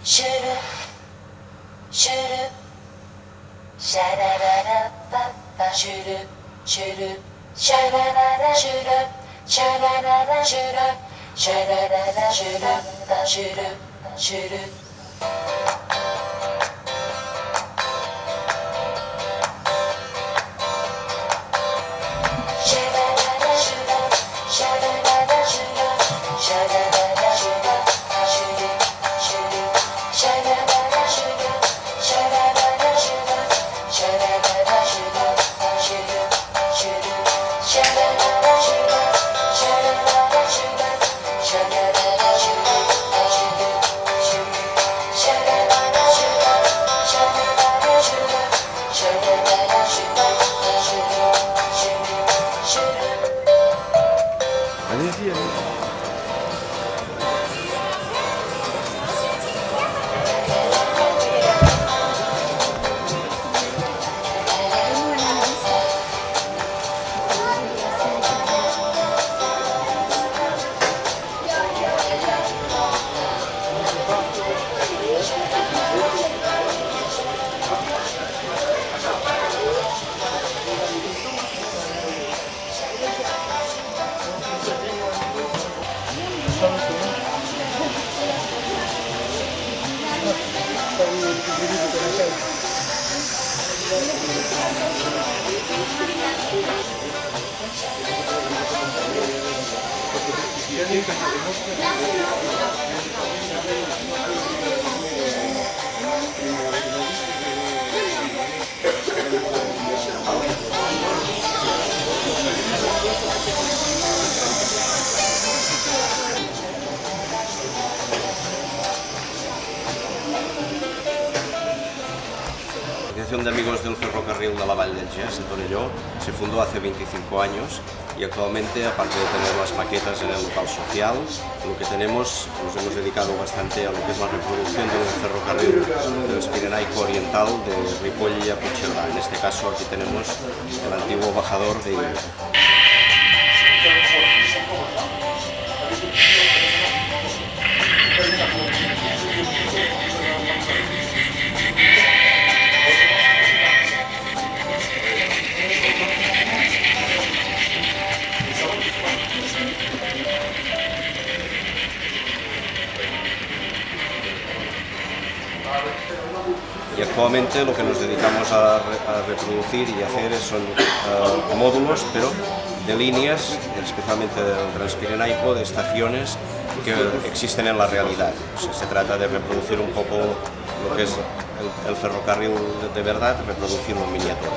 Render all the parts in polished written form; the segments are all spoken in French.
Shoulda, shoulda, sha-da-da-da-ba-ba. Shoulda, shoulda, sha-da-da-da, shoulda, sha-da-da-da, shoulda, sha-da-da-da, shoulda, shoulda, shoulda. Allez-y, allez-y. La Asociación de Amigos del Ferrocarril de la Vall del Gès, de Torelló, se fundó hace 25 años y actualmente, aparte de tener las maquetas en el local social, lo que tenemos, nos hemos dedicado bastante a lo que es la reproducción del ferrocarril del Pirenaico Oriental de Ripoll a Puigcerdà. En este caso aquí tenemos el antiguo bajador de Illa. Y actualmente lo que nos dedicamos a reproducir y hacer son módulos, pero de líneas, especialmente del Transpirenaico, de estaciones que existen en la realidad. O sea, se trata de reproducir un poco lo que es el ferrocarril de verdad, reproducirlo en miniatura.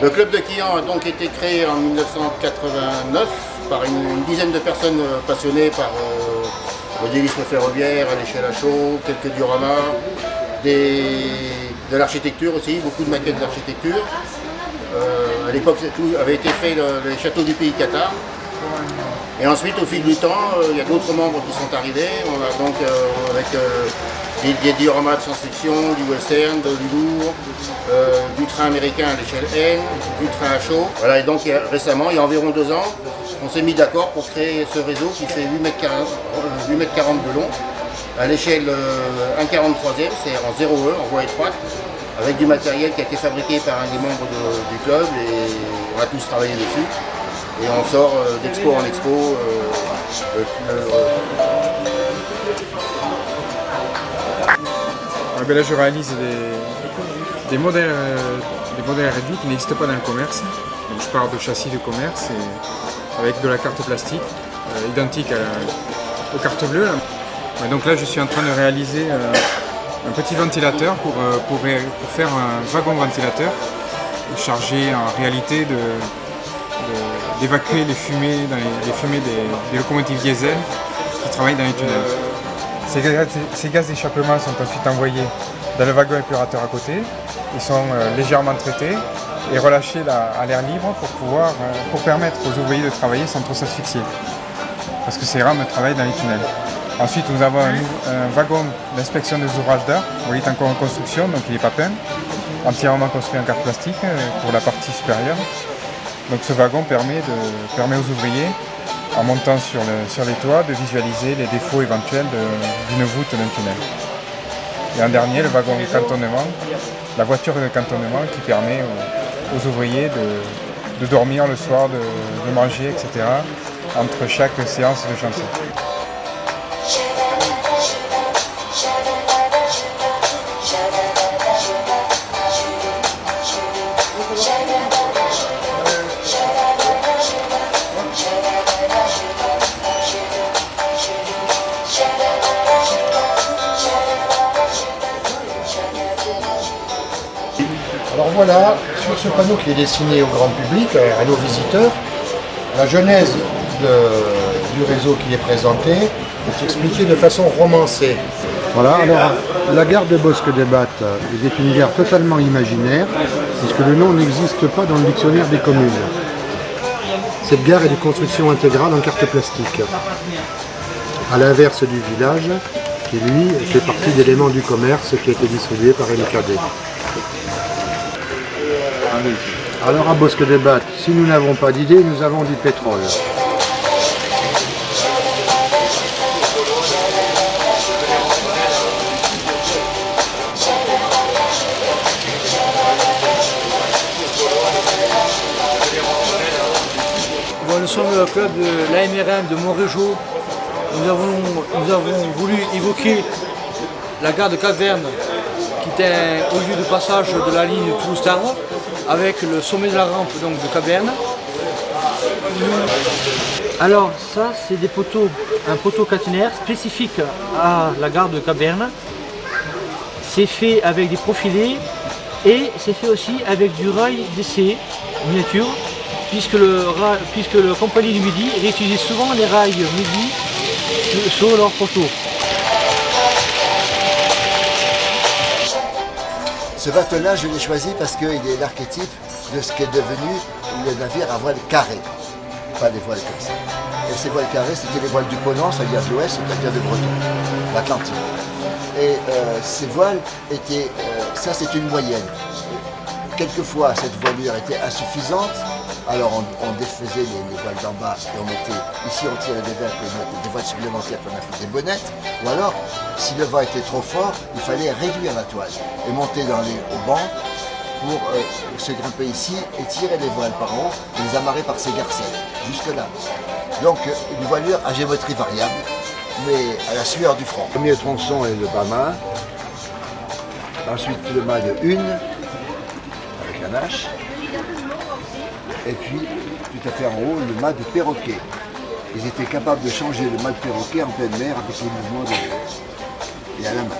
Le club de Quillan a donc été créé en 1989 par une dizaine de personnes passionnées par le modélisme ferroviaire, à l'échelle à chaud, quelques dioramas, de l'architecture aussi, beaucoup de maquettes d'architecture. À l'époque, tout avait été fait les châteaux du pays Qatar. Et ensuite, au fil du temps, il y a d'autres membres qui sont arrivés. On a donc avec des dioramas de science-fiction, du western, de l'humour, du train américain à l'échelle N, du train à chaud. Voilà, et donc récemment, il y a environ 2 ans, on s'est mis d'accord pour créer ce réseau qui fait 8,40 m de long, à l'échelle 1,43e, c'est en 0E, en voie étroite, avec du matériel qui a été fabriqué par un des membres du club et on a tous travaillé dessus. Et on sort d'expo en expo. Là, je réalise des modèles réduits qui n'existent pas dans le commerce. Donc, je pars de châssis de commerce avec de la carte plastique identique aux cartes bleues. Et donc là, je suis en train de réaliser un petit ventilateur pour faire un wagon ventilateur chargé en réalité d'évacuer les fumées des locomotives diesel qui travaillent dans les tunnels. Ces gaz d'échappement sont ensuite envoyés dans le wagon épurateur à côté. Ils sont légèrement traités et relâchés à l'air libre pour permettre aux ouvriers de travailler sans trop s'asphyxier. Parce que ces rames travaillent dans les tunnels. Ensuite, nous avons un wagon d'inspection des ouvrages d'art. Il est encore en construction, donc il n'est pas peint. Entièrement construit en carte plastique pour la partie supérieure. Donc ce wagon permet aux ouvriers, en montant sur les toits, de visualiser les défauts éventuels d'une voûte d'un tunnel. Et en dernier, le wagon de cantonnement, la voiture de cantonnement qui permet aux ouvriers de dormir le soir, de manger, etc. entre chaque séance de chantier. Alors voilà, sur ce panneau qui est destiné au grand public, à nos visiteurs, la genèse du réseau qui est présenté est expliquée de façon romancée. Voilà, alors la gare de Bosc-des-Battes est une gare totalement imaginaire, puisque le nom n'existe pas dans le dictionnaire des communes. Cette gare est de construction intégrale en carte plastique, à l'inverse du village, qui lui fait partie d'éléments du commerce qui a été distribué par MKD. Alors à Bosc-des-Battes, si nous n'avons pas d'idée, nous avons du pétrole. Bon, nous sommes le club de l'AMRM de Montrégeau. Nous avons voulu évoquer la gare de Cap-Verne, qui était au lieu de passage de la ligne Toulouse-Tarbes, avec le sommet de la rampe donc, de Cap-Verne. Alors ça, c'est des poteaux, un poteau caténaire spécifique à la gare de Cap-Verne. C'est fait avec des profilés et c'est fait aussi avec du rail d'essai miniature, puisque le compagnie du Midi réutilise souvent les rails Midi sur leurs poteaux. Ce bateau-là, je l'ai choisi parce qu'il est l'archétype de ce qu'est devenu le navire à voile carrée. Pas des voiles comme ça. Et ces voiles carrées, c'était les voiles du Ponant, c'est-à-dire de l'Ouest, c'est-à-dire de Breton, l'Atlantique. Et ces voiles étaient, ça c'est une moyenne. Quelquefois, cette voilure était insuffisante, alors on défaisait les voiles d'en bas et on mettait, ici on tirait des voiles supplémentaires qu'on appelait des bonnettes, ou alors, si le vent était trop fort, il fallait réduire la toile et monter au banc pour se grimper ici et tirer les voiles par haut et les amarrer par ces garcettes, jusque-là. Donc une voilure à géométrie variable, mais à la sueur du front. Le premier tronçon est le bas-mât, ensuite le mât de une, avec un H, et puis tout à fait en haut le mât de perroquet. Ils étaient capables de changer le mât de perroquet en pleine mer avec les mouvements et à la main.